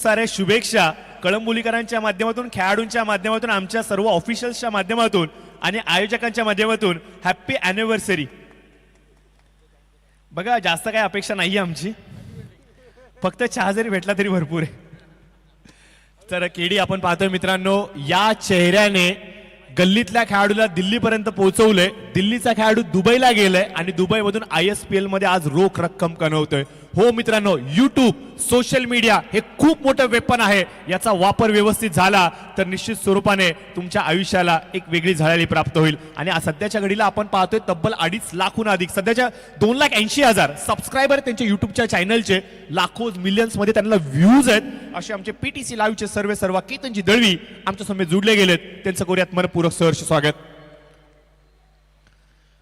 साऱ्या शुभेच्छा कळंबोलीकरांच्या माध्यमातून, खेळाडूंच्या माध्यमातून, आमच्या सर्व ऑफिशियल्सच्या माध्यमातून आणि आयोजकांच्या माध्यमातून हॅपी अॅनिव्हर्सरी. बघा, जास्त काही अपेक्षा नाही आमची, फक्त चहा जरी भेटला तरी भरपूर आहे. तर केडी आपण पाहतोय मित्रांनो, या चेहऱ्याने गल्लीतल्या खेळाडूला दिल्लीपर्यंत पोहोचवलंय. दिल्लीचा खेळाडू दुबईला गेलाय आणि दुबईमधून ISPL मध्ये आज रोख रक्कम कमवतोय. हो मित्रांनो, YouTube, सोशल मीडिया हे खूप मोठं वेपन आहे. याचा वापर व्यवस्थित झाला तर निश्चित स्वरूपाने तुमच्या आयुष्याला एक वेगळी झळाळी प्राप्त होईल. आणि सध्याच्या घडीला आपण पाहतोय तब्बल 2.5 लाखहून अधिक, सध्याच्या 2,80,000 सबस्क्रायबर त्यांच्या युट्यूबच्या चॅनलचे, लाखो मिलियन्स मध्ये त्यांना व्ह्यूज आहेत. असे आमचे PTC लाईव्हचे सर्व केतनजी दळवी आमच्या समोर जुडले गेलेत. त्यांचं करूयात मनपूर्वक सहर्ष स्वागत.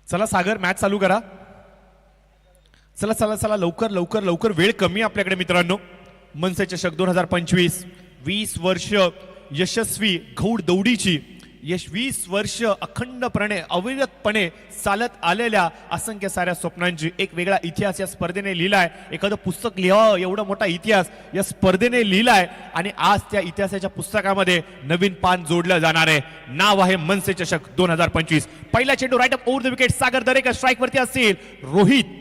चला सागर, मॅच चालू करा. चला चला चला, लवकर लवकर लवकर, वेळ कमी आपल्याकडे मित्रांनो. मनसे चषक 2025, 20 वर्ष यशस्वी घौड दौडीची, 20 वर्ष अखंडपणे अविरतपणे चालत आलेल्या असंख्य साऱ्या स्वप्नांची एक वेगळा इतिहास या स्पर्धेने लिहिलाय. एखादं पुस्तक लिहावं एवढा मोठा इतिहास या स्पर्धेने लिहिलाय आणि आज त्या इतिहासाच्या पुस्तकामध्ये नवीन पान जोडलं जाणार आहे. नाव आहे मनसे चषक 2025. पहिला चेंडू right up over the wicket, Sagar Darekar strike वरती असतील. रोहित,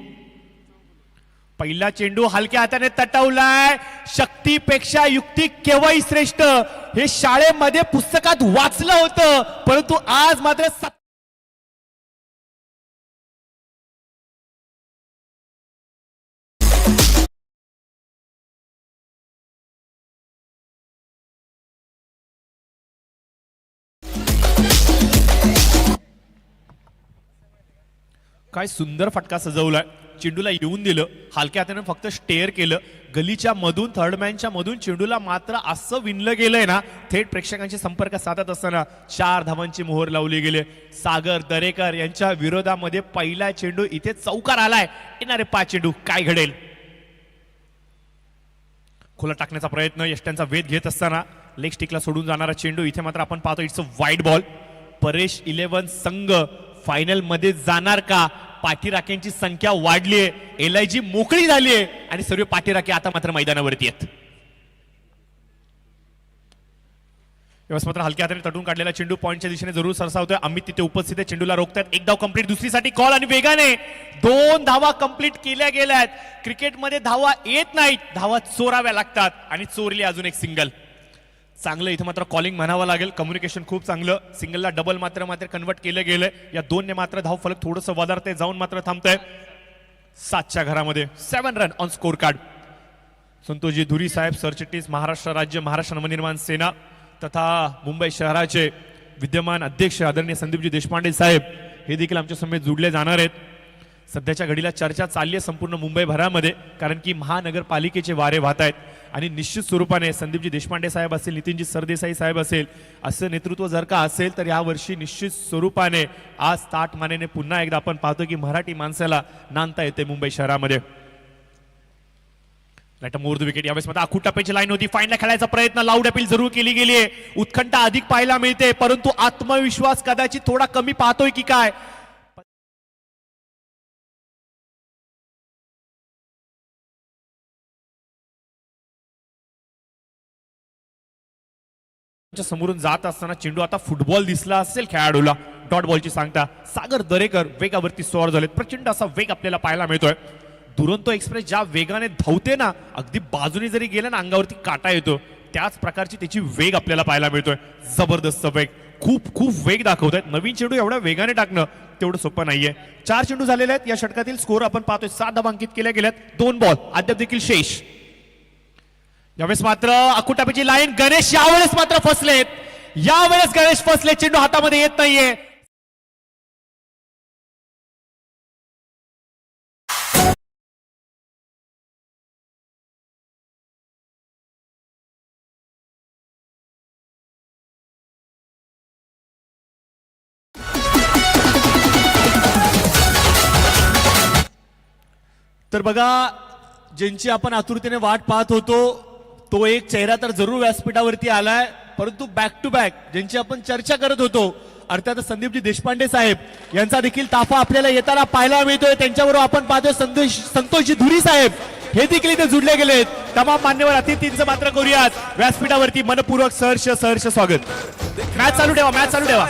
पहिला चेंडू हलक्या हाताने तटवलाय. शक्तीपेक्षा युक्ती केव्हाही श्रेष्ठ, हे शाळेमध्ये पुस्तकात वाचलं होतं, परंतु आज मात्र काय सुंदर फटका सजवलाय. चेंडूला येऊन दिलं, हलक्या हाताने फक्त स्टेअर केलं. गलीच्या मधून, थर्डमॅनच्या मधून चेंडूला मात्र असं विणलं गेलंय ना, थेट प्रेक्षकांशी संपर्क साधत असताना 4 धावांची मोहर लावली गेली. सागर दरेकर यांच्या विरोधामध्ये पहिला चेंडू इथे चौकार आलाय. येणारे 5 चेंडू काय घडेल? खोला टाकण्याचा प्रयत्न, यष्ट्यांचा वेध घेत असताना लेग स्टिकला सोडून जाणारा चेंडू. इथे मात्र आपण पाहतो it's a wide ball. Paresh 11 संघ फायनल मध्ये जाणार का? पाठीराख्यांची संख्या वाढली आहे, LIG मोकळी झाली आहे आणि सर्व पाठीराखे आता मात्र मैदानावरती आहेत. यावेळेस मात्र हलक्या हाताने तटून काढलेला चेंडू पॉइंटच्या दिशेने जरूर सरसावतोय. अमित तिथे उपस्थित आहे, चेंडूला रोखतात. एक धाव कंप्लीट, दुसरीसाठी कॉल आणि वेगाने 2 धावा कंप्लीट केल्या गेल्यात. क्रिकेटमध्ये धावा येत नाहीत, धावा चोराव्या लागतात आणि चोरली अजून एक सिंगल. चांगलं इथं मात्र कॉलिंग म्हणावं लागेल, कम्युनिकेशन खूप चांगलं. सिंगलला डबल मात्र कन्वर्ट केलं गेलंय. या 2 ने मात्र धाव फलक थोडंसं वधारते जाऊन मात्र थांबतंय. 7च्या घरामध्ये 7 run on score card. Santoshji धुरी साहेब सरचिटणीस, महाराष्ट्र राज्य महाराष्ट्र नवनिर्माण सेना तथा मुंबई शहराचे विद्यमान अध्यक्ष आदरणीय संदीपजी देशपांडे साहेब हे देखील आमच्या समेत जुडले जाणार आहेत. सध्याच्या घडीला चर्चा चालली आहे संपूर्ण मुंबई भरामध्ये, कारण की महानगरपालिकेचे वारे वाहत आहेत आणि निश्चित स्वरूपाने संदीपजी देशपांडे साहेब असेल, नितीनजी सरदेसाई साहेब असेल, असं नेतृत्व जर का असेल तर यावर्षी निश्चित स्वरूपाने आज ताट मानेने पुन्हा एकदा आपण पाहतो की मराठी माणसाला नांदता येते मुंबई शहरामध्ये. More the wicket. यावेळेस मात्र आखूड टप्प्याची लाईन होती, फाईनला खेळायचा प्रयत्न, लाऊड अपील जरूर केली गेली आहे. उत्कंठा अधिक पाहायला मिळते, परंतु आत्मविश्वास कदाचित थोडा कमी पाहतोय की काय. समोरून जात असताना चेंडू आता फुटबॉल दिसला असेल खेळाडूला, डॉट बॉलची सांगता. सागर दरेकर वेगावरती स्वार झालेत, प्रचंड असा वेग आपल्याला पाहायला मिळतोय. दुरंतो एक्सप्रेस ज्या वेगाने धावते ना, अगदी बाजूने जरी गेलं ना अंगावरती काटा येतो, त्याच प्रकारची त्याची वेग आपल्याला पाहायला मिळतोय. जबरदस्त वेग, खूप खूप वेग दाखवत आहेत. नवीन चेंडू एवढ्या वेगाने टाकणं तेवढं सोपं नाहीये. 4 चेंडू झालेले आहेत या षटकातील. स्कोर आपण पाहतोय 7 धावा अंकित केल्या गेल्यात. 2 बॉल अद्याप देखील शेष. यावेळेस मात्र अकुटापीची लाईन, गणेश यावेळेस मात्र फसलेत. यावेळेस गणेश फसले, चेंडू हातामध्ये येत नाहीये. तर बघा, ज्यांची आपण आतुरतेने वाट पाहत होतो तो एक चेहरा तर जरूर व्यासपीठावरती आलाय, परंतु बॅक टू बॅक ज्यांची आपण चर्चा करत होतो अर्थात संदीपजी देशपांडे साहेब यांचा देखील ताफा आपल्याला येताना पाहायला मिळतोय. त्यांच्याबरोबर आपण पाहतोय संतोषजी धुरी साहेब हे देखील इथे जुडले गेलेत. तमाम मान्यवर अतिथींचं मात्र करूयात व्यासपीठावरती मनपूर्वक सहर्ष स्वागत. मॅच चालू ठेवा, मॅच चालू ठेवा.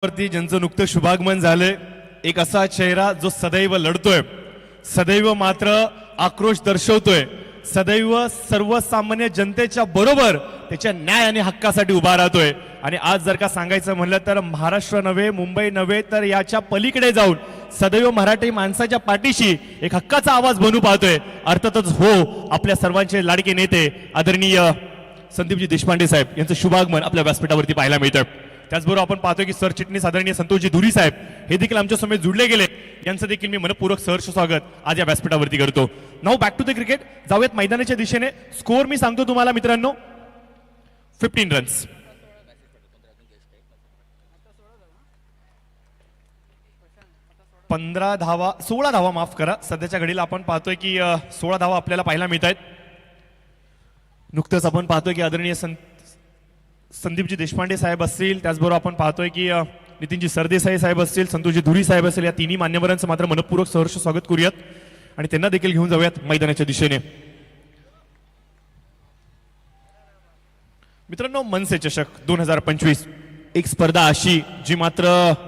वरती ज्यांचं नुकतं शुभागमन झालंय, एक असा चेहरा जो सदैव लढतोय, सदैव मात्र आक्रोश दर्शवतोय, सदैव सर्वसामान्य जनतेच्या बरोबर त्याच्या न्याय आणि हक्कासाठी उभा राहतोय. आणि आज जर का सांगायचं म्हणलं तर महाराष्ट्र नव्हे, मुंबई नव्हे, तर याच्या पलीकडे जाऊन सदैव मराठी माणसाच्या पाठीशी एक हक्काचा आवाज बनू पाहतोय. अर्थातच हो, आपल्या सर्वांचे लाडके नेते आदरणीय संदीपजी देशपांडे साहेब यांचं शुभागमन आपल्या व्यासपीठावरती पाहायला मिळतं. त्याचबरोबर आपण पाहतोय की सरचिटणीस आदरणीय संतोषजी धुरी साहेब हे देखील आमच्या समोर जुडले गेले. यांचं देखील मी मनपूर्वक सहर्ष स्वागत आज या व्यासपीठावरती करतो. Now back to the cricket. जाऊयात मैदानाच्या दिशेने. स्कोअर मी सांगतो तुम्हाला मित्रांनो, 15 रन्स. पंधरा धावा, 16 धावा माफ करा. सध्याच्या घडीला आपण पाहतोय की 16 धावा आपल्याला पाहायला मिळत आहेत. नुकतंच आपण पाहतोय की आदरणीय संदीपजी देशपांडे साहेब असतील, त्याचबरोबर आपण पाहतोय की नितीनजी सरदेसाई साहेब असतील, संतोषजी धुरी साहेब असतील, या तिन्ही मान्यवरांचं मात्र मनपूर्वक सहर्ष स्वागत करूयात आणि त्यांना देखील घेऊन जाऊयात मैदानाच्या दिशेने. मित्रांनो, मनसे चषक 2025 एक स्पर्धा अशी जी मात्र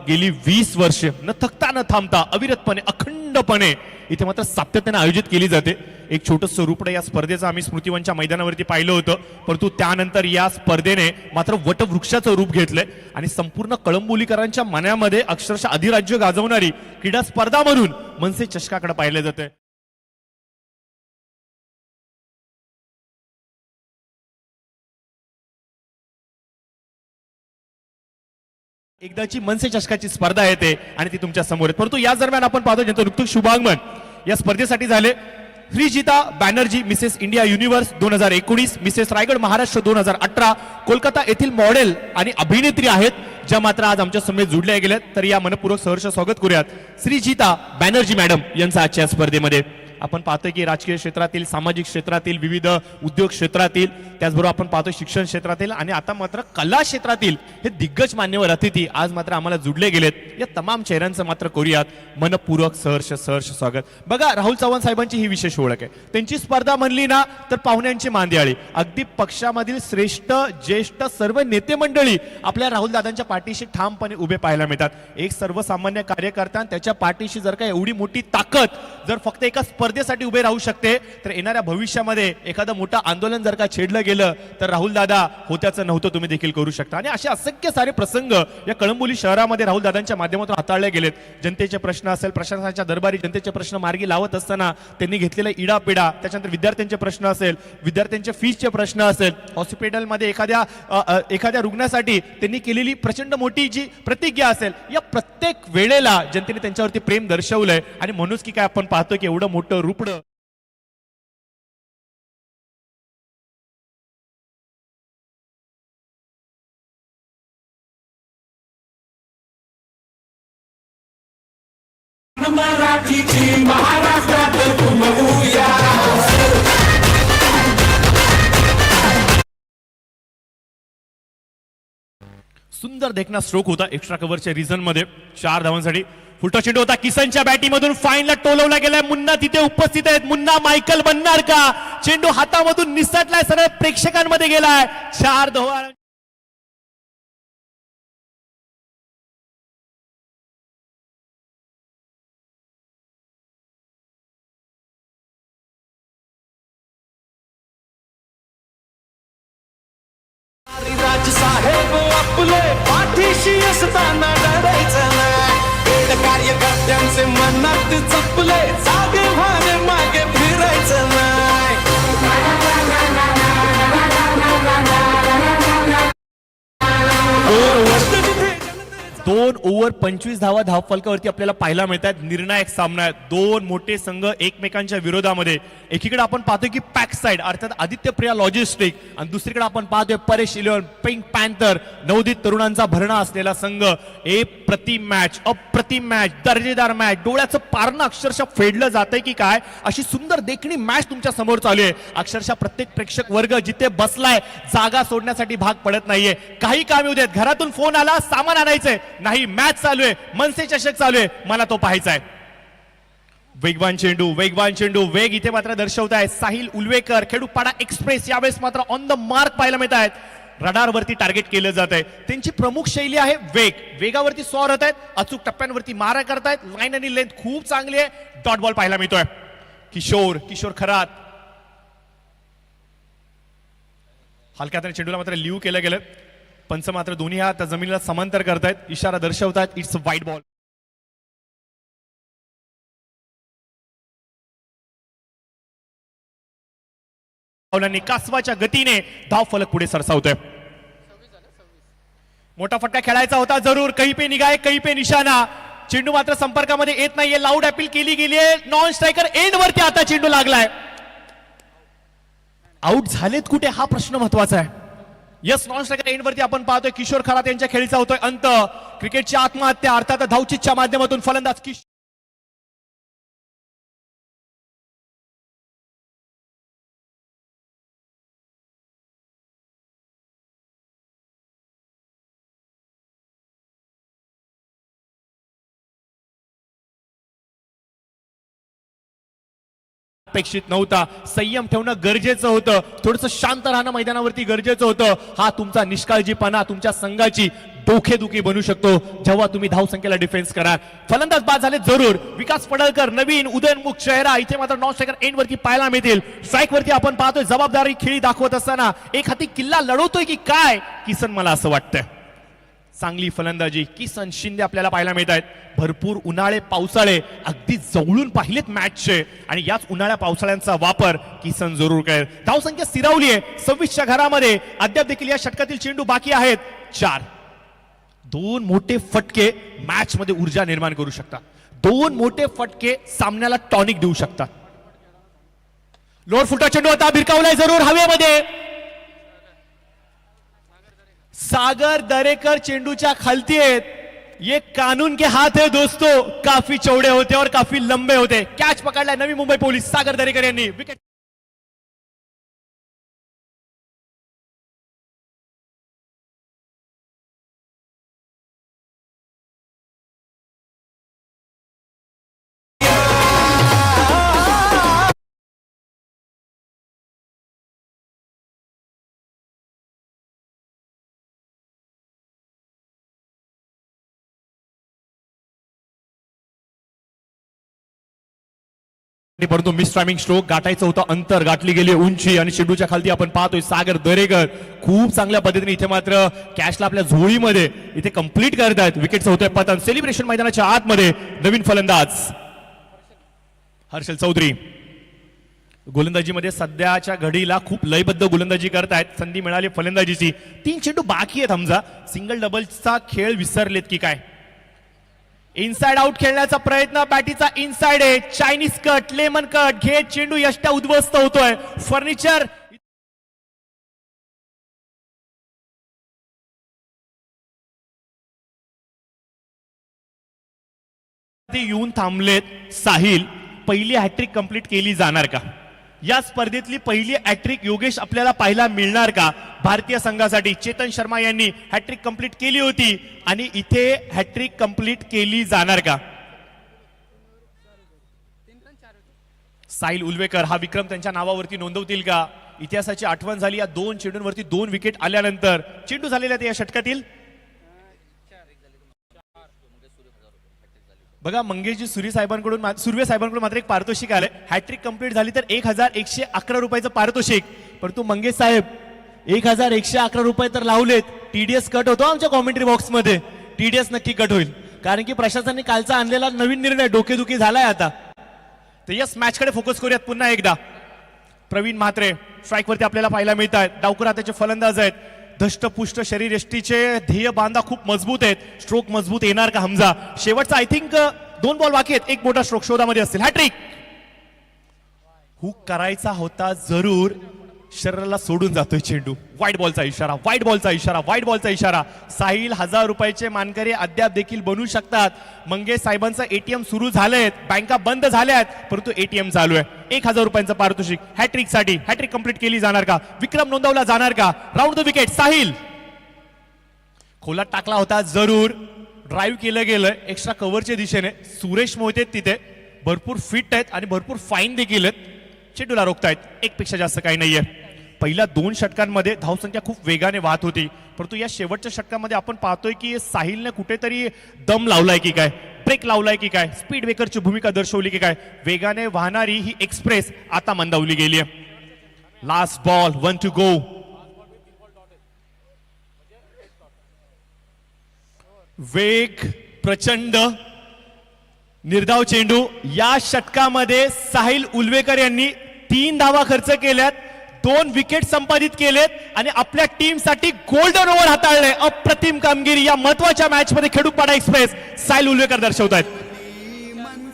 गेली 20 वर्ष न थकता न थांबता अविरतपणे अखंडपणे इथे मात्र सातत्याने आयोजित केली जाते. एक छोटंसं रूपडं या स्पर्धेचं आम्ही स्मृतिवनच्या मैदानावरती पाहिलं होतं, परंतु त्यानंतर या स्पर्धेने मात्र वटवृक्षाचं रूप घेतलंय आणि संपूर्ण कळंबोलीकरांच्या मनामध्ये अक्षरशः अधिराज्य गाजवणारी क्रीडा स्पर्धा म्हणून मनसे चषकाकडे पाहिलं जाते. एकदाची मनसे चषकाची स्पर्धा येते आणि ती तुमच्या समोर आहे. परंतु या दरम्यान आपण पाहतो ज्यांचं नुकतंच शुभागमन या स्पर्धेसाठी झाले, Shreejita Banerjee Mrs India Universe 2019, Mrs Raigad Maharashtra 2018, Kolkata येथील मॉडेल आणि अभिनेत्री आहेत, ज्या मात्र आज आमच्या समोर जुडल्या गेल्यात. तर या मनपूर्वक सहर्ष स्वागत करूयात श्रीजिता बॅनर्जी मॅडम यांचं आजच्या स्पर्धेमध्ये. आपण पाहतोय की राजकीय क्षेत्रातील, सामाजिक क्षेत्रातील, विविध उद्योग क्षेत्रातील, त्याचबरोबर आपण पाहतोय शिक्षण क्षेत्रातील आणि आता मात्र कला क्षेत्रातील हे दिग्गज मान्यवर अतिथी आज मात्र आम्हाला जुडले गेलेत. या तमाम चेहऱ्यांचं मात्र करूयात मनपूर्वक सहर्ष स्वागत. बघा, राहुल चव्हाण साहेबांची ही विशेष ओळख आहे. त्यांची स्पर्धा म्हणली ना तर पाहुण्यांची मांदियाळी. अगदी पक्षामधील श्रेष्ठ ज्येष्ठ सर्व नेते मंडळी आपल्या राहुल दादांच्या पाठीशी ठामपणे उभे पाहायला मिळतात. एक सर्वसामान्य कार्यकर्ता त्याच्या पाठीशी जर का एवढी मोठी ताकद जर फक्त एका स्पर्धेसाठी उभे राहू शकते, तर येणाऱ्या भविष्यामध्ये एखादं मोठं आंदोलन जर का छेडलं गेलं तर राहुल दादा होत्याचं नव्हतं तुम्ही देखील करू शकता. आणि असे असंख्य सारे प्रसंग या कळंबोली शहरामध्ये राहुल दादांच्या माध्यमातून हाताळले गेलेत. जनतेचे प्रश्न असेल, प्रशासनाच्या दरबारी जनतेचे प्रश्न मार्गी लावत असताना त्यांनी घेतलेला इडापिडा, त्याच्यानंतर विद्यार्थ्यांचे प्रश्न असेल, विद्यार्थ्यांचे फीसचे प्रश्न असेल, हॉस्पिटलमध्ये एखाद्या रुग्णासाठी त्यांनी केलेली प्रचंड मोठी जी प्रतिज्ञा असेल, या प्रत्येक वेळेला जनतेने त्यांच्यावरती प्रेम दर्शवलंय. आणि म्हणूनच की काय आपण पाहतो की एवढं मोठं रूपडं मराठीची महाराष्ट्रात घुमवूया. सुंदर देखना स्ट्रोक होता एक्स्ट्रा कव्हरच्या रिझन मध्ये 4 धावांसाठी. फुलटॉस चेंडू होता, किसनच्या बॅटीमधून फाईनला टोलवला गेलाय. मुन्ना तिथे उपस्थित आहेत. मुन्ना मायकल बनणार का? चेंडू हातामधून निसटलाय, सरळ प्रेक्षकांमध्ये गेलाय. 4 धावा. पाठीशी असताना डरायचं नाही. वेड कार्यकर्त्यांचे मनात जपले, जागे व्हाने मागे फिरायचं नाही. दोन ओव्हर 25 धावा धावफलकावरती आपल्याला पाहायला मिळतात. निर्णायक सामना आहे. दोन मोठे संघ एकमेकांच्या विरोधामध्ये. एकीकडे आपण पाहतोय की पॅक साइड अर्थात आदित्य प्रिया लॉजिस्टिक आणि दुसरीकडे आपण पाहतोय परेश इलेव्हन पिंक पॅन्थर नवोदित तरुणांचा भरणा असलेला संघ. अप्रतिम मॅच दर्जेदार मॅच. डोळ्याचं पारणं अक्षरशः फेडलं जातंय की काय अशी सुंदर देखणी मॅच तुमच्या समोर चालू आहे. अक्षरशः प्रत्येक प्रेक्षक वर्ग जिथे बसलाय जागा सोडण्यासाठी भाग पडत नाहीये. काही काम येऊ देत, घरातून फोन आला सामान आणायचंय नाही, मॅच चालू आहे, मनसे चषक चालू आहे, मला तो पाहायचा आहे. वेगवान चेंडू वेग इथे मात्र दर्शवत आहे साहिल उलवेकर. खेडूपाडा एक्सप्रेस यावेळेस मात्र ऑन द मार्क पाहायला मिळत आहेत. रडारवरती टार्गेट केलं जात आहे. त्यांची प्रमुख शैली आहे वेगावरती स्वार होत आहेत, अचूक टप्प्यांवरती मारा करतायत. लाईन आणि लेंथ खूप चांगली आहे. डॉट बॉल पाहायला मिळतोय. किशोर खरात हलक्या हाताने चेंडूला मात्र लिव्ह केलं गेलं. पंच मात्र दोन्ही हात जमिनीला समांतर करतायत, इशारा दर्शवतायत इट्स वाईड बॉल. कासवाच्या गतीने धाव फलक पुढे सरसावतोय. मोठा फटका खेळायचा होता जरूर. कहीं पे निगाहे कहीं पे निशाणा. चेंडू मात्र संपर्कामध्ये येत नाहीये. लाऊड अपील केली गेली आहे. नॉन स्ट्रायकर एंड वरती आता चेंडू लागलाय. आउट झालेत कुठे हा प्रश्न महत्वाचा आहे. यस, नॉन स्ट्रायकर एंड वरती आपण पाहतोय किशोर खरात यांच्या खेळीचा होतोय अंत. क्रिकेटची आत्महत्या अर्थात धावचीच्या माध्यमातून फलंदाज किशोर अपेक्षित नव्हता. संयम ठेवणं गरजेचं होतं. थोडंसं शांत राहणं मैदानावरती गरजेचं होतं. हा तुमचा निष्काळजीपणा तुमच्या संघाची डोकेदुखी बनू शकतो जेव्हा तुम्ही धावसंख्येला डिफेन्स करा. फलंदाज बाद झाले जरूर. विकास पडळकर नवीन उदयनमुख चेहरा इथे मात्र नॉन स्ट्रायकर एंड वरती पाहायला मिळतील. स्ट्राईक वरती आपण पाहतोय जबाबदारी खेळी दाखवत असताना एक हाती किल्ला लढवतोय की काय किसन, मला असं वाटतंय. चांगली फलंदाजी किसन शिंदे आपल्याला पाहायला मिळत आहेत. भरपूर उन्हाळे पावसाळे अगदी जवळून पाहिलेत मॅचचे आणि याच उन्हाळ्या पावसाळ्यांचा वापर किसन जरूर करेल. धावसंख्या स्थिरावली आहे 26च्या घरामध्ये. अद्याप देखील या षटकातील चेंडू बाकी आहेत 4. दोन मोठे फटके मॅच मध्ये ऊर्जा निर्माण करू शकतात. दोन मोठे फटके सामन्याला टॉनिक देऊ शकतात. लोअर फुटा चेंडू आता भिरकावलाय जरूर हवेमध्ये. सागर दरेकर चेंडूच्या खालती आहेत. ये कानून के हाथ है दोस्तों. काफी चौड़े होते और काफी लंबे होते. कॅच पकडलाय नवी मुंबई पोलीस सागर दरेकर यांनी. विकेट परंतु मिस टायमिंग स्ट्रोक गाठायचं होतं. अंतर गाठली गेली उंची आणि चेंडूच्या खालती आपण पाहतोय सागर दरेकर खूप चांगल्या पद्धतीने इथे मात्र कॅचला आपल्या झोळीमध्ये इथे कंप्लीट करतायत. विकेटचं होतंय पतन. सेलिब्रेशन मैदानाच्या आतमध्ये नवीन फलंदाज हर्षल चौधरी गोलंदाजीमध्ये सध्याच्या घडीला खूप लयबद्ध गोलंदाजी करतायत. संधी मिळाली फलंदाजीची. 3 चेंडू बाकी आहेत. हमजा सिंगल डबलचा खेळ विसरलेत की काय. इनसाइड आउट खेळण्याचा प्रयत्न. बॅटीचा इनसाइड आहे. चायनीज कट लेमन कट घेत चेंडू यष्ट्या उद्ध्वस्त होतोय. फर्निचर येऊन थांबलेत. साहिल पहिली हॅट्रिक कंप्लीट केली जाणार का. या स्पर्धेतली पहिली हॅट्रिक योगेश आपल्याला पाहायला मिळणार का भारतीय संघासाठी. चेतन शर्मा यांनी हॅट्रिक कंप्लीट केली होती आणि इथे हॅट्रिक कंप्लीट केली जाणार का. साहिल उलवेकर हा विक्रम त्यांच्या नावावरती नोंदवतील का. इतिहासाची आठवण झाली या 2 चेंडूंवरती 2 विकेट आल्यानंतर. चेंडू झालेल्या या षटकातील बघा मंगेशजी सुर्वे साहेबांकडून मात्र एक पारितोषिक आलंय. हॅट्रिक कंप्लीट झाली तर 1111 रुपयाचं पारितोषिक. परंतु मंगेश साहेब 1111 रुपये तर लावलेत. टीडीएस कट होतो आमच्या कॉमेंट्री बॉक्स मध्ये. TDS नक्की कट होईल, कारण की प्रशासनाने कालचा आणलेला नवीन निर्णय डोकेदुखी झालाय आता. तर यस, मॅच कडे फोकस करूयात पुन्हा एकदा. प्रवीण म्हात्रे स्ट्राईक वरती आपल्याला पाहायला मिळत आहेत. डावकर हाताचे फलंदाज आहेत. धष्टपुष्ट शरीर यष्टीचे ध्येय बांधा खूप मजबूत आहेत. स्ट्रोक मजबूत येणार का हमजा? शेवटचा आय थिंक 2 बॉल बाकी आहेत. एक मोठा स्ट्रोक शोधामध्ये असतील. हॅट्रिक हुक करायचा होता जरूर, शरीराला सोडून जातोय चेंडू. वाईट बॉलचा इशारा, वाईट बॉलचा इशारा, वाईट बॉलचा इशारा. साहिल 1000 रुपयाचे मानकरी अद्याप देखील बनू शकतात. मंगेश साहेबांचं एटीएम सुरू झालेत, बँका बंद झाल्यात, परंतु एटीएम चालू आहे. 1000 रुपयांचं पारितोषिक हॅट्रिक साठी. हॅट्रिक कंप्लीट केली जाणार का? विक्रम नोंदवला जाणार का? Round the wicket. साहिल खोलात टाकला होता जरूर, ड्राईव्ह केलं गेलं एक्स्ट्रा कव्हरच्या दिशेने. सुरेश मोहिते तिथे भरपूर फिट आहेत आणि भरपूर फाईन देखील आहेत. चेंडूला रोखतायत. एक पेक्षा जास्त काही नाहीये. पहिल्या 2 षटकांमध्ये धावसंख्या खूप वेगाने वाहत होती, परंतु या शेवटच्या षटकामध्ये आपण पाहतोय की साहिलने कुठेतरी दम लावलाय की काय, ब्रेक लावलाय की काय, स्पीड ब्रेकरची भूमिका दर्शवली की काय. वेगाने वाहणारी ही एक्सप्रेस आता मंदावली गेली आहे. Last ball, 1 to go. वेग प्रचंड, निर्धाव चेंडू. या षटकामध्ये साहिल उलवेकर यांनी 3 धावा खर्च केल्यात, 2 विकेट संपादित केलेत आणि आपल्या टीम साठी गोल्डन ओव्हर हाताळले. अप्रतिम कामगिरी या महत्वाच्या मॅच मध्ये खेडूपाडा एक्सप्रेस साहिल उलवेकर दर्शवतायत.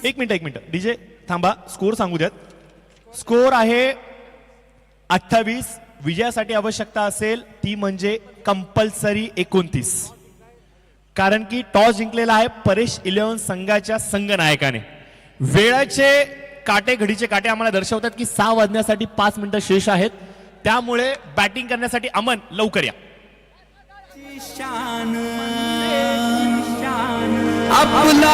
एक मिनिट डीजे थांबा, स्कोर सांगू द्यात. स्कोर आहे 28. विजयासाठी आवश्यकता असेल ती म्हणजे कंपल्सरी 29, कारण की टॉस जिंकलेला आहे परेश 11 संघाच्या संघनायकाने. वेळाचे काटे, घडीचे काटे आम्हाला दर्शवतात की 6 वाजण्यासाठी 5 मिनिटं शेष आहेत, त्यामुळे बॅटिंग करण्यासाठी अमन लवकर या. आपला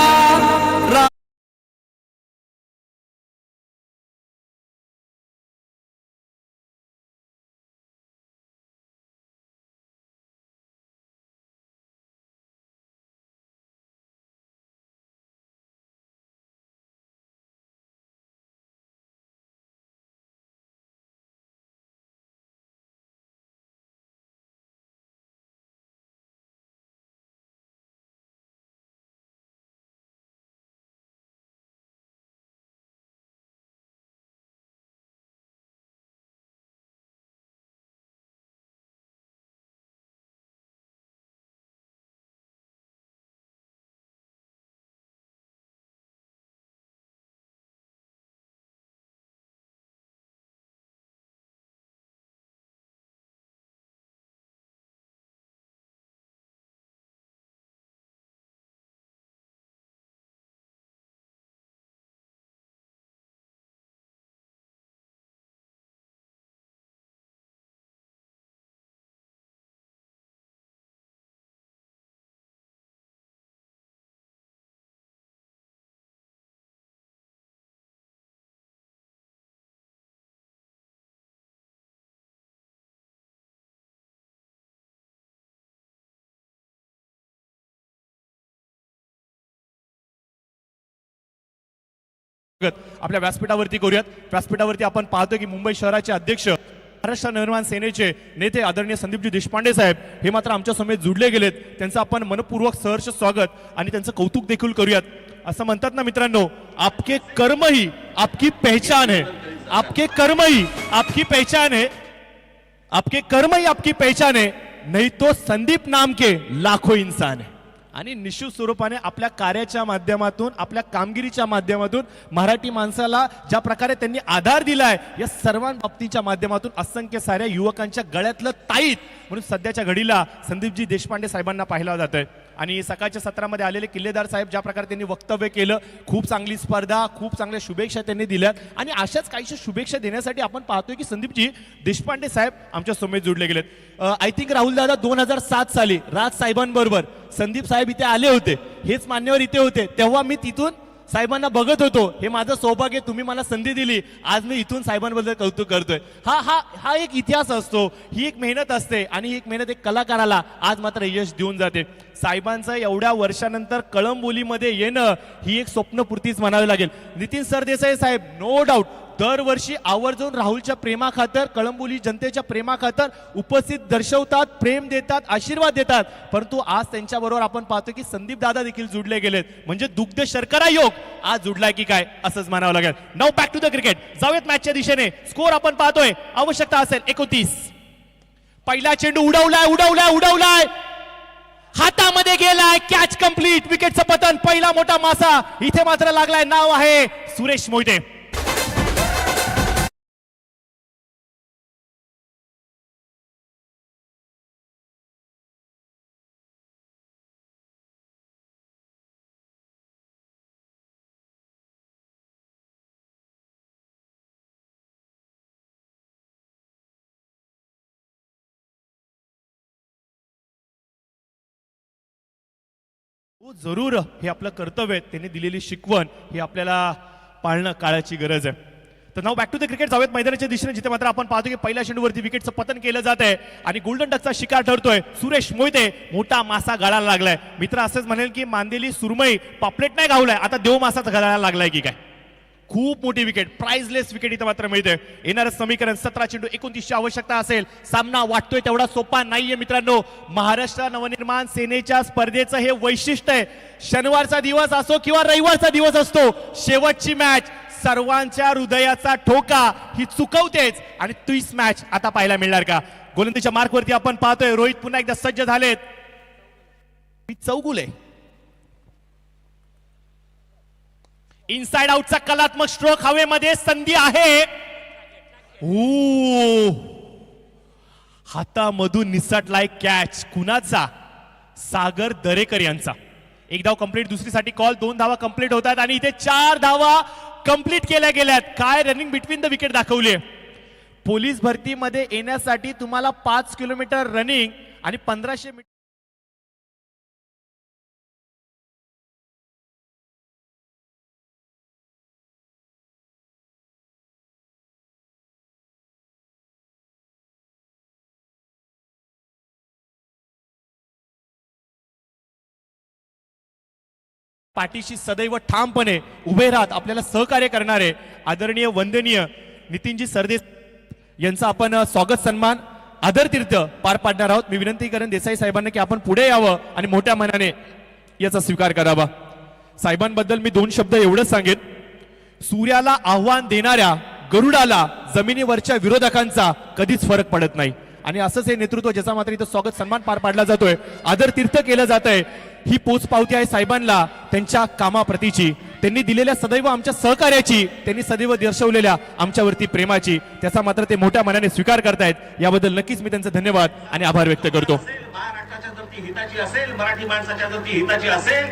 आपल्या व्यासपीठावरती करूयात. व्यासपीठावरती आपण पाहतो की मुंबई शहराचे अध्यक्ष, महाराष्ट्र नवनिर्माण सेनेचे नेते आदरणीय संदीपजी देशपांडे साहेब हे मात्र आमच्या समेत जुडले गेलेत. त्यांचं आपण मनपूर्वक सहर्ष स्वागत आणि त्यांचं कौतुक देखील करूयात. असं म्हणतात ना मित्रांनो, आपके कर्म ही आपकी पहचान है, आपके कर्म ही आपकी पहचान है, आपके कर्म ही आपकी पहचान है, नहीं तो संदीप नाम के लाखों इंसान है. आणि निश्चित स्वरूपाने आपल्या कार्याच्या माध्यमातून, आपल्या कामगिरीच्या माध्यमातून मराठी माणसाला ज्या प्रकारे त्यांनी आधार दिलाय, या सर्व बाबतीच्या माध्यमातून असंख्य साऱ्या युवकांच्या गळ्यातलं ताईत म्हणून सध्याच्या घडीला संदीपजी देशपांडे साहेबांना पाहिलं जात आहे. आणि सकाळच्या सत्रामध्ये आलेले किल्लेदार साहेब ज्या प्रकारे त्यांनी वक्तव्य केलं, खूप चांगली स्पर्धा, खूप चांगल्या शुभेच्छा त्यांनी दिल्यात. आणि अशाच काहीशा शुभेच्छा देण्यासाठी आपण पाहतोय की संदीपजी देशपांडे साहेब आमच्या समेत जोडले गेलेत. आय थिंक राहुल दादा 2007 साली राज साहेबांबरोबर संदीप साहेब इथे आले होते, हेच मान्यवर इथे होते, तेव्हा मी तिथून साहेबांना बघत होतो. हे माझं सौभाग्य, तुम्ही मला संधी दिली, आज मी इथून साहेबांबद्दल कौतुक करतोय. हा एक इतिहास असतो, ही एक मेहनत असते आणि ही एक मेहनत एक कलाकाराला आज मात्र यश देऊन जाते. साहेबांचं एवढ्या वर्षानंतर कळंबोलीमध्ये येणं ही एक स्वप्नपूर्तीच म्हणावी लागेल. नितीन सरदेसाई साहेब नो डाऊट दरवर्षी आवर्जून राहुलच्या प्रेमाखातर, कळंबोली जनतेच्या प्रेमाखातर उपस्थित दर्शवतात, प्रेम देतात, आशीर्वाद देतात. परंतु आज त्यांच्याबरोबर आपण पाहतो की संदीप दादा देखील जुडले गेलेत. म्हणजे दुग्ध शर्करा योग आज जुडलाय की काय असंच म्हणावं लागेल. Now back to the cricket. जाऊयात मॅचच्या दिशेने. स्कोर आपण पाहतोय, आवश्यकता असेल 29. पहिला चेंडू उडवलाय, हातामध्ये गेलाय, कॅच कंप्लीट, विकेटचं पतन, पहिला मोठा मासा इथे मात्र लागलाय. नाव आहे सुरेश मोहिते. हो जरूर, हे आपलं कर्तव्य आहे. त्यांनी दिलेली शिकवण ही आपल्याला पाळणं काळाची गरज आहे. तर नाव बॅक टू द क्रिकेट. जाऊयात मैदानाच्या दिशेने, जिथे मात्र आपण पाहतो की पहिल्या चेंडूवरती विकेटचं पतन केलं जात आहे आणि गोल्डन डकचा शिकार ठरतोय सुरेश मोहिते. मोठा मासा गळायला लागलाय. मित्र असंच म्हणेल की मांदेली सुरमई पापलेट नाही गावलाय, आता देव मासाचा गळायला लागलाय की काय. खूप मोठी विकेट, प्राइजलेस विकेट इथं मात्र मिळते. येणारं समीकरण 17 चेंडू 29 ची आवश्यकता असेल. सामना वाटतोय तेवढा सोपा नाहीये मित्रांनो. महाराष्ट्र नवनिर्माण सेनेच्या स्पर्धेचं हे वैशिष्ट्य आहे. शनिवारचा दिवस असो किंवा रविवारचा दिवस असतो, शेवटची मॅच सर्वांच्या हृदयाचा ठोका ही चुकवतेच. आणि तीच मॅच आता पाहायला मिळणार का? गोलंदाजीच्या मार्कवरती आपण पाहतोय रोहित पुन्हा एकदा सज्ज झालेत. चौगुले इनसाइड आउटचा कलात्मक स्ट्रोक, हवेमध्ये संधी आहे. हातामधून निसटलाय कॅच. कुणाचा? सागर दरेकर यांचा. एक धाव कंप्लीट, दुसरीसाठी कॉल. 2 धावा कंप्लीट होतात आणि इथे 4 धावा कंप्लीट केल्या गेल्यात. काय रनिंग बिटवीन द विकेट दाखवली. पोलीस भरतीमध्ये येण्यासाठी तुम्हाला 5 किलोमीटर रनिंग आणि 1500 मीटर पाठीशी सदैव ठामपणे उभे राहत आपल्याला सहकार्य करणारे आदरणीय वंदनीय नितीनजी सरदेस यांचा आपण स्वागत सन्मान आदरतीर्थ पार पाडणार आहोत. मी विनंती करेन देसाई साहेबांना की आपण पुढे यावं आणि मोठ्या मनाने याचा स्वीकार करावा. साहेबांबद्दल मी 2 शब्द एवढंच सांगेन. सूर्याला आव्हान देणाऱ्या गरुडाला जमिनीवरच्या विरोधकांचा कधीच फरक पडत नाही. आणि असंच हे नेतृत्व, ज्याचा मात्र इथं स्वागत सन्मान पार पाडला जातोय, आदरतीर्थ केलं जात आहे, ही पोचपावती आहे साहेबांना त्यांच्या कामाप्रतीची, त्यांनी दिलेल्या सदैव आमच्या सहकार्याची, त्यांनी सदैव दर्शवलेल्या आमच्यावरती प्रेमाची. त्याचा मात्र ते मोठ्या मनाने स्वीकार करतायत. याबद्दल नक्कीच मी त्यांचे धन्यवाद आणि आभार व्यक्त करतो. महाराष्ट्राच्या जर ती हिताची असेल, मराठी माणसाच्या जर ती हिताची असेल,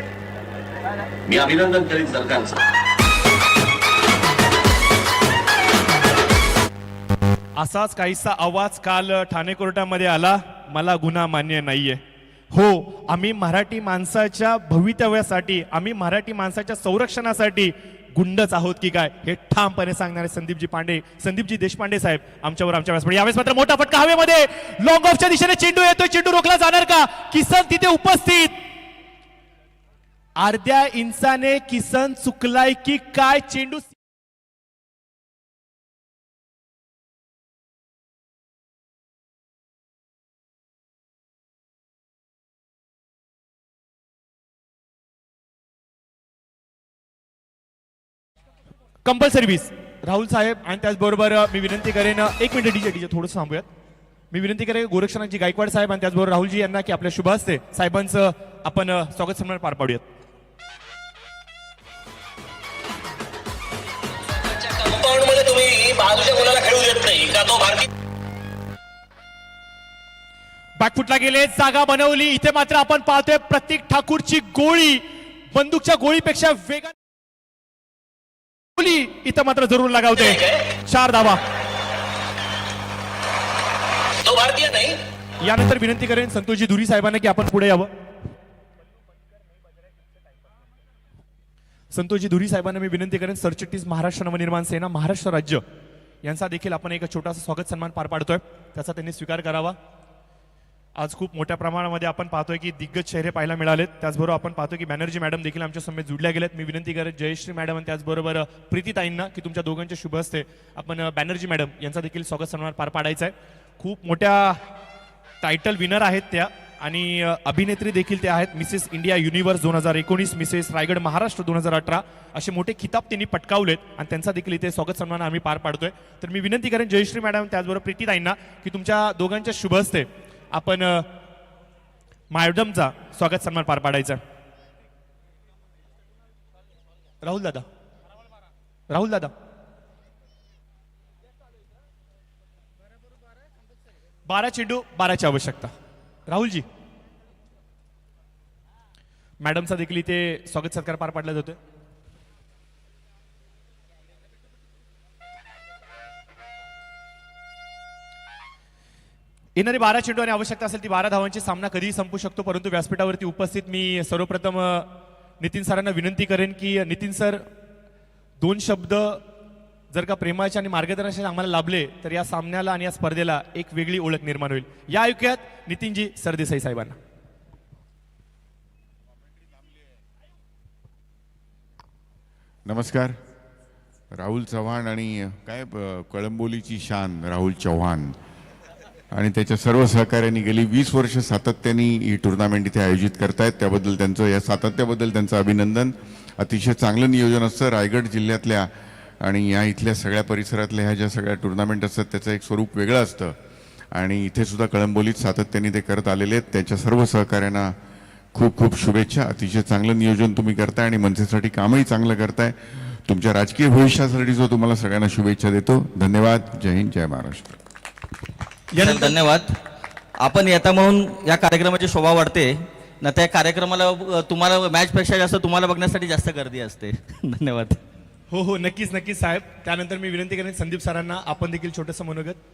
मी अभिनंदन करीन सरकारचं. असाच काहीसा आवाज काल ठाणे कोर्टामध्ये आला. मला गुन्हा मान्य नाहीये. हो, आम्ही मराठी माणसाच्या भवितव्यासाठी, आम्ही मराठी माणसाच्या संरक्षणासाठी गुंडच आहोत की काय, हे ठामपणे सांगणारे संदीपजी देशपांडे साहेब आमच्यावर आमच्या व्यासपीठावर. यावेळेस मात्र मोठा फटका हवेमध्ये, लॉंग ऑफच्या दिशेने चेंडू येतोय. चेंडू रोखला जाणार का? किसन तिथे उपस्थित. अर्ध्या इंचाने किसन चुकलाय की काय? चेंडू कंपल्सरी 20. राहुल साहेब आणि त्याचबरोबर मी विनंती करेन, 1 मिनिट डीजे थोडं थांबूयात. मी विनंती करेन गोरक्षनाथजी गायकवाड साहेब आणि त्याचबरोबर राहुलजी यांना की आपल्या शुभ हस्ते साहेबांचं आपण स्वागत सन्मान पार पाडूयात. कंपाऊंड मध्ये तुम्ही बाजूच्या मुलाला खेळू देत नाही का? तो भारतीय बॅकफुटला गेले, जागा बनवली. इथे मात्र आपण पाहतोय प्रतीक ठाकूरची गोळी बंदूकच्या गोळीपेक्षा वेगाने इथं मात्र जरूर लगावते. 4 धावा. तो भारतीय नाही. यानंतर विनंती करेन संतोषजी धुरी साहेबांना की आपण पुढे यावं. संतोषजी धुरी साहेबांना मी विनंती करेन, सरचिटणीस महाराष्ट्र नवनिर्माण सेना महाराष्ट्र राज्य यांचा देखील आपण एक छोटासा स्वागत सन्मान पार पाडतोय, त्याचा त्यांनी स्वीकार करावा. आज खूप मोठ्या प्रमाणामध्ये आपण पाहतोय की दिग्गज चेहरे पाहायला मिळालेत. त्याचबरोबर आपण पाहतोय की बॅनर्जी मॅडम देखील आमच्या समेत जुडल्या गेल्यात. मी विनंती करेन जयश्री मॅडम आणि त्याचबरोबर प्रीतीताईंना की तुमच्या दोघांच्या शुभ हस्ते आपण बॅनर्जी मॅडम यांचा देखील स्वागत सन्मान पार पाडायचा आहे. खूप मोठ्या टायटल विनर आहेत त्या आणि अभिनेत्री देखील त्या आहेत. Mrs India Universe 2019, Mrs Raigad Maharashtra 2018 असे मोठे खिताब त्यांनी पटकावलेत आणि त्यांचा देखील इथे स्वागत सन्मान आम्ही पार पाडतोय. तर मी विनंती करेन जयश्री मॅडम त्याचबरोबर प्रीतीताईंना की तुमच्या दोघांच्या शुभ हस्ते आपण मॅडमचा स्वागत सन्मान पार पाडायचा. राहुल दादा 12 चेंडू 12ची आवश्यकता. राहुलजी मॅडमचा देखील इथे स्वागत सत्कार पार पाडला जातोय. येणारी 12 चेंडू आणि आवश्यकता असेल ती 12 धावांची. सामना कधीही संपू शकतो, परंतु व्यासपीठावरती उपस्थित मी सर्वप्रथम नितीन सरांना विनंती करेन की नितीन सर 2 शब्द जर का प्रेमाचे आणि मार्गदर्शनाचे आम्हाला लाभले तर या सामन्याला आणि या स्पर्धेला एक वेगळी ओळख निर्माण होईल. या ऐकूयात नितीनजी सरदेसाई साहेबांना. नमस्कार. राहुल चव्हाण आणि काय कळंबोलीची शान राहुल चव्हाण आणि त्याच्या सर्व सहकाऱ्यांनी गेली 20 वर्ष सातत्याने ही टुर्नामेंट इथे आयोजित करतायत. त्याबद्दल त्यांचं या सातत्याबद्दल त्यांचं अभिनंदन. अतिशय चांगलं नियोजन असतं. रायगड जिल्ह्यातल्या आणि या इथल्या सगळ्या परिसरातल्या ह्या ज्या सगळ्या टुर्नामेंट असतात त्याचं एक स्वरूप वेगळं असतं आणि इथे सुद्धा कळंबोलीत सातत्याने ते करत आलेले आहेत. त्यांच्या सर्व सहकाऱ्यांना खूप खूप शुभेच्छा. अतिशय चांगलं नियोजन तुम्ही करताय आणि मनसेसाठी कामही चांगलं करताय. तुमच्या राजकीय भविष्यासाठी जो तुम्हाला सगळ्यांना शुभेच्छा देतो. धन्यवाद. जय हिंद, जय महाराष्ट्र. धन्यवाद. आपण येता म्हणून या कार्यक्रमाची शोभा वाढते ना. त्या कार्यक्रमाला तुम्हाला मॅचपेक्षा जास्त तुम्हाला बघण्यासाठी जास्त गर्दी असते. धन्यवाद. हो नक्कीच साहेब. त्यानंतर मी विनंती करेन संदीप सरांना आपण देखील छोटंसं मनोगत.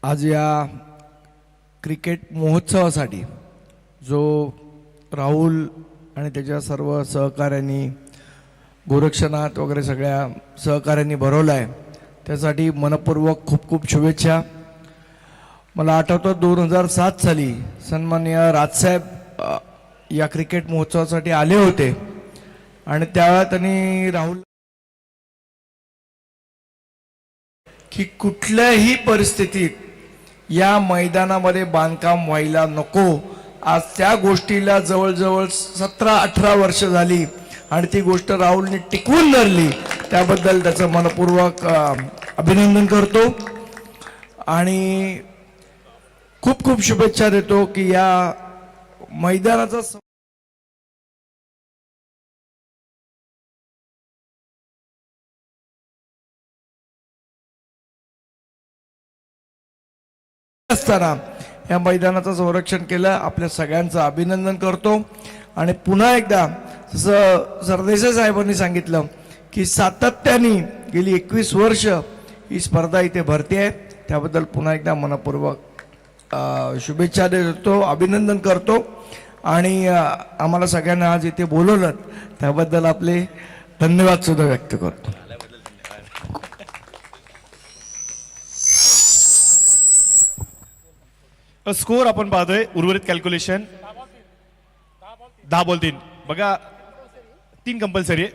आज या क्रिकेट महोत्सवासाठी जो राहुल आणि त्याच्या सर्व सहकाऱ्यांनी गोरक्षनाथ वगैरे सगळ्या सहकाऱ्यांनी भरवला आहे त्यासाठी मनपूर्वक खूप खूप शुभेच्छा. मला आठवतं 2007 साली सन्माननीय राजसाहेब या क्रिकेट महोत्सवासाठी आले होते आणि त्यावेळेला त्यांनी राहुल की कुठल्याही परिस्थितीत या मैदानामध्ये बांधकाम व्हायला नको. आज त्या गोष्टीला जवळजवळ 17-18 वर्ष झाली आणि ती गोष्ट राहुलने टिकवून धरली. त्याबद्दल त्याचं मनपूर्वक अभिनंदन करतो आणि खूप खूप शुभेच्छा देतो की या मैदानाचा असताना या मैदानाचं संरक्षण केलं. आपल्या सगळ्यांचं अभिनंदन करतो आणि पुन्हा एकदा जसं सरदेसाई साहेबांनी सांगितलं की सातत्याने गेली 21 वर्ष ही स्पर्धा इथे भरती आहे. त्याबद्दल पुन्हा एकदा मनपूर्वक शुभेच्छा देतो, अभिनंदन करतो आणि आम्हाला सगळ्यांना आज इथे बोलवलं त्याबद्दल आपले धन्यवाद सुद्धा व्यक्त करतो. स्कोर आपण पाहतोय उर्वरित कॅल्क्युलेशन 10 बॉल 3. बघा 3 कंपल्सरी आहे.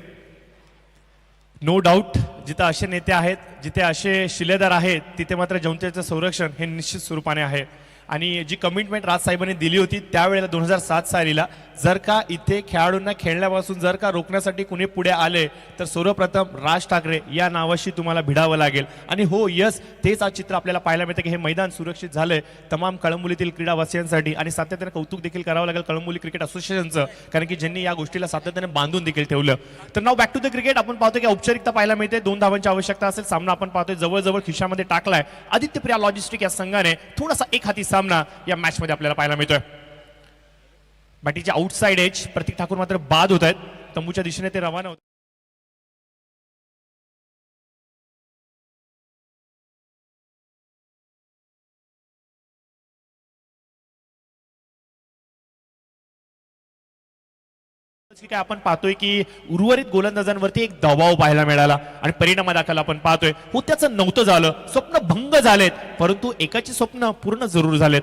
नो डाऊट जिथे असे नेते आहेत, जिथे असे शिलेदार आहेत, तिथे मात्र जनतेचं संरक्षण हे निश्चित स्वरूपाने आहे. आणि जी कमिटमेंट राजसाहेबांनी दिली होती त्यावेळेला 2007 सालीला जर का इथे खेळाडूंना खेळण्यापासून जर का रोखण्यासाठी कुणी पुढे आले तर सर्वप्रथम राज ठाकरे या नावाशी तुम्हाला भिडावं लागेल. आणि हो यस तेच आज चित्र आपल्याला पाहायला मिळतं की हे मैदान सुरक्षित झालंय तमाम कळंबोलीतील क्रीडावासियांसाठी. आणि सातत्याने कौतुक देखील करावं लागेल कळंबोली क्रिकेट असोसिएशनचं, कारण की ज्यांनी या गोष्टीला सातत्याने बांधून देखील ठेवलं. तर नाव बॅक टू द क्रिकेट. आपण पाहतो की औपचारिकता पाहायला मिळते. 2 धावांची आवश्यकता असेल. सामना आपण पाहतोय जवळजवळ खिशामध्ये टाकलाय. आदित्य प्रिया लॉजिस्टिक या संघाने थोडासा एक हाती सामना या मॅच मध्ये आपल्याला पाहायला मिळतोय. बॅटीचे आउटसाइड एज प्रतीक ठाकूर मात्र बाद होत आहेत. तंबूच्या दिशेने ते रवाना होत. काय आपण पाहतोय की उर्वरित गोलंदाजांवरती एक दबाव पाहायला मिळाला आणि परिणामादाखल आपण पाहतोय हो त्याचं नव्हतं झालं. स्वप्न भंग झालेत, परंतु एकाची स्वप्न पूर्ण जरूर झालेत.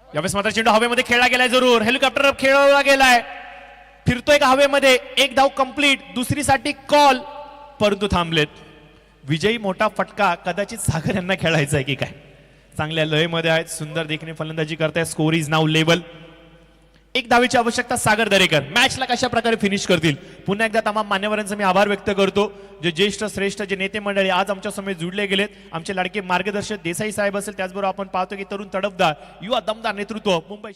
यावेळेस मात्र चेंडू हवेमध्ये खेळला गेलाय. जरूर हेलिकॉप्टर खेळवला गेलाय, फिरतोय का हवेमध्ये. एक धाव कंप्लीट, दुसरीसाठी कॉल, परंतु थांबलेत. विजयी मोठा फटका कदाचित सागर यांना खेळायचा आहे की काय. चांगल्या लयमध्ये आहेत, सुंदर देखणे फलंदाजी करताय. Score is now level. एक धावेची आवश्यकता सागर दरेकर. मॅचला कशा प्रकारे फिनिश करतील. पुन्हा एकदा तमाम मान्यवरांचा मी आभार व्यक्त करतो. जे ज्येष्ठ श्रेष्ठ जे नेते मंडळी आज आमच्या समेत जुडले गेलेत. आमचे लाडके मार्गदर्शक देसाई साहेब असेल, त्याचबरोबर आपण पाहतो की तरुण तडफदार युवा दमदार नेतृत्व मुंबई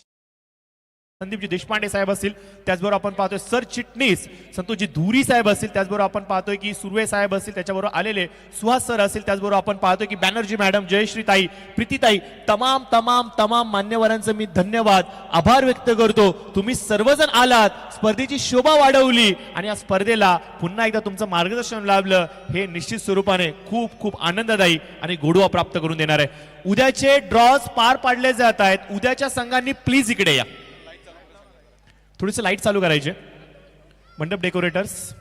संदीपजी देशपांडे साहेब असतील, त्याचबरोबर आपण पाहतोय सरचिटणीस संतोषजी धुरी साहेब असतील, त्याचबरोबर आपण पाहतोय की सुर्वे साहेब असतील, त्याच्याबरोबर आलेले सुहास सर असतील, त्याचबरोबर आपण पाहतोय की बॅनर्जी मॅडम, जयश्री ताई, प्रीतीताई, तमाम तमाम तमाम मान्यवरांचं मी धन्यवाद आभार व्यक्त करतो. तुम्ही सर्वजण आलात, स्पर्धेची शोभा वाढवली आणि या स्पर्धेला पुन्हा एकदा तुमचं मार्गदर्शन लाभलं. हे निश्चित स्वरूपाने खूप खूप आनंददायी आणि गोडवा प्राप्त करून देणार आहे. उद्याचे ड्रॉज पार पाडले जात आहेत. उद्याच्या संघांनी प्लीज इकडे या. थोडीशी लाईट चालू करायचे. मंडप डेकोरेटर्स